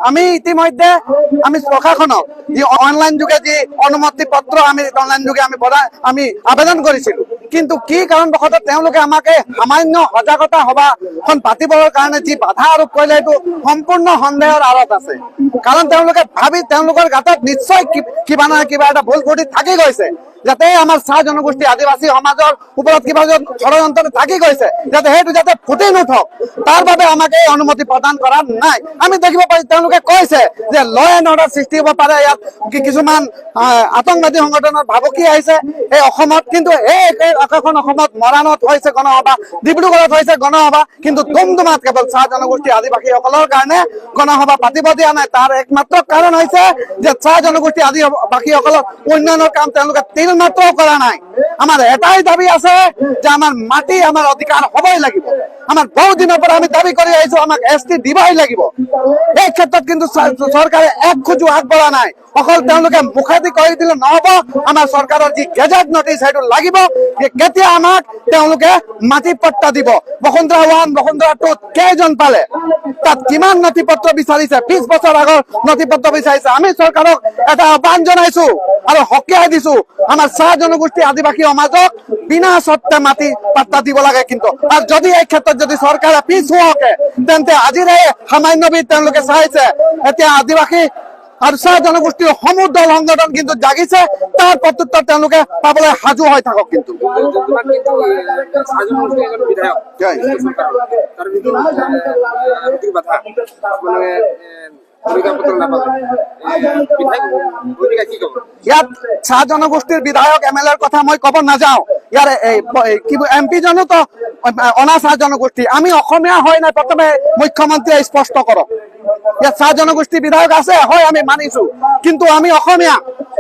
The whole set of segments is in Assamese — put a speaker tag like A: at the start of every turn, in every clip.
A: আমি ইতিমধ্যে আমি প্ৰশাসনক যি অনলাইন যোগে যি অনুমতি পত্ৰ আমি অনলাইন যোগে আমি আবেদন কৰিছিলো, কিন্তু কি কাৰণবশতঃ তেওঁলোকে আমাকে সামান্য সজাগতা সভাখন পাতিবৰ কাৰণে যি বাধা আৰোপ কৰিলে এইটো সম্পূৰ্ণ সন্দেহৰ আঁৰত আছে। কাৰণ তেওঁলোকে তেওঁলোকৰ গাঁতত নিশ্চয় কিবা নহয় কিবা এটা ভুল ফুটি থাকি গৈছে, যাতে আমাৰ চাহ জনগোষ্ঠী আদিবাসী সমাজৰ ওপৰত কিবা ষড়যন্ত্ৰ থাকি গৈছে, যাতে সেইটো যাতে ফুটি নুঠক তাৰ বাবে আমাক এই অনুমতি প্ৰদান কৰা নাই। আমি দেখিব পাৰি তেওঁলোকে কৈছে যে ল এণ্ড অৰ্ডাৰ সৃষ্টি হ'ব পাৰে, ইয়াত কিছুমান আতংকবাদী সংগঠনৰ ভাবুকি আহিছে এই অসমত, কিন্তু এই এখন অসমত মৰাণত হৈছে গণসভা, ডিব্ৰুগড়ত হৈছে গণসভা, কিন্তু ডুমডুমাত কেৱল চাহ জনগোষ্ঠী আদিবাসীসকলৰ কাৰণে গণসভা পাতিব দিয়া নাই। তাৰ একমাত্ৰ কাৰণ হৈছে যে চাহ জনগোষ্ঠী আদিবাসীসকলৰ উন্নয়নৰ কাম তেওঁলোকে তিল মাত্ৰও কৰা নাই। আমাৰ এটাই দাবী আছে যে আমাৰ মাটি আমাৰ অধিকাৰ হ'বই লাগিব। আমাৰ বহু দিনৰ পৰা আমি দাবী কৰি আহিছো, আমাক ST দিবই লাগিব। এই ক্ষেত্ৰত কিন্তু চৰকাৰে এক খোজো আগবঢ়া নাই। অকল তেওঁলোকে মুখাদি কৰি দিলে নহব, আমাৰ চৰকাৰৰ যি গেজেট নটিচ সেইটো লাগিব যে কেতিয়া আমাক তেওঁলোকে মাটি পট্টা দিব। বসুন্ধৰা 1 বসুন্ধৰা 2 কেইজন পালে, তাত কিমান নথি পত্ৰ বিচাৰিছে, 20 বছৰ আগৰ নথি পত্ৰ বিচাৰিছে। আমি চৰকাৰক এটা আহ্বান জনাইছো আৰু সকীয়াই দিছো, আমাৰ চাহ জনগোষ্ঠী আদিবাসী সমাজক বিনা চৰ্তে মাটি পাট্টা দিব লাগে। কিন্তু আৰু যদি এই ক্ষেত্ৰত যদি চৰকাৰে পিছ হোৱাকে, তেন্তে আজিৰ এই সামান্যবিধ তেওঁলোকে চাইছে, এতিয়া আদিবাসী আৰু চাহ জনগোষ্ঠীৰ সমূহ দল সংগঠন কিন্তু জাগিছে, তাৰ প্ৰত্যুত্তৰ তেওঁলোকে পাবলৈ সাজু হৈ থাকক। কিন্তু ইয়াত চাহ জনগোষ্ঠীৰ বিধায়ক MLA ৰ কথা মই ক'ব নাযাওঁ। ইয়াৰ MP জনো তো অনা চাহ জনগোষ্ঠী, আমি অসমীয়া হয় নাই প্ৰথমে মুখ্যমন্ত্ৰীয়ে স্পষ্ট কৰক। ইয়াত চাহ জনগোষ্ঠী বিধায়ক আছে, হয় আমি মানিছো, কিন্তু আমি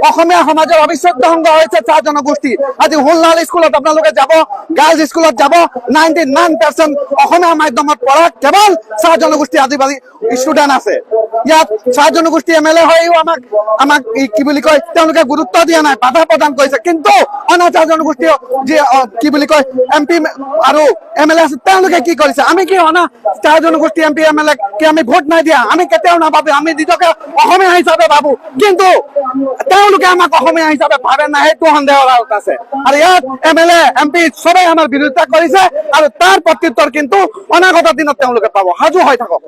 A: অসমীয়া সমাজৰ অবিচ্ছেদ্য অংগ হৈছে চাহ জনগোষ্ঠী। আজি হুলনাল স্কুলত আপোনালোকে যাব, গাৰ্লছ স্কুলত যাব, 99% অসমীয়া মাধ্যমত পঢ়া কেৱল চাহ জনগোষ্ঠী আদিবাসী ষ্টুডেণ্ট আছে। ইয়াত চাহ জনগোষ্ঠী MLA হৈও আমাক কি বুলি কয় তেওঁলোকে গুৰুত্ব দিয়া নাই, বাধা প্ৰদান কৰিছে। কিন্তু অনা চাহ জনগোষ্ঠী যি কি বুলি কয় MP আৰু MLA আছে, তেওঁলোকে কি কৰিছে? আমি কি অনা চাহ জনগোষ্ঠী MP MLA কি আমি ভোট নাই দিয়া? আমি কেতিয়াও নাভাবো, আমি নিজকে অসমীয়া হিচাপে ভাবো, কিন্তু তেওঁলোকে আমাক অসমীয়া হিচাপে ভাবে নাই, সেইটো সন্দেহৰ আঁৰত আছে। আৰু ইয়াত MLA MP সবেই আমাৰ বিৰোধিতা কৰিছে, আৰু তাৰ প্ৰত্যুত্তৰ কিন্তু অনাগত দিনত তেওঁলোকে পাব। সাজু হৈ থাকক।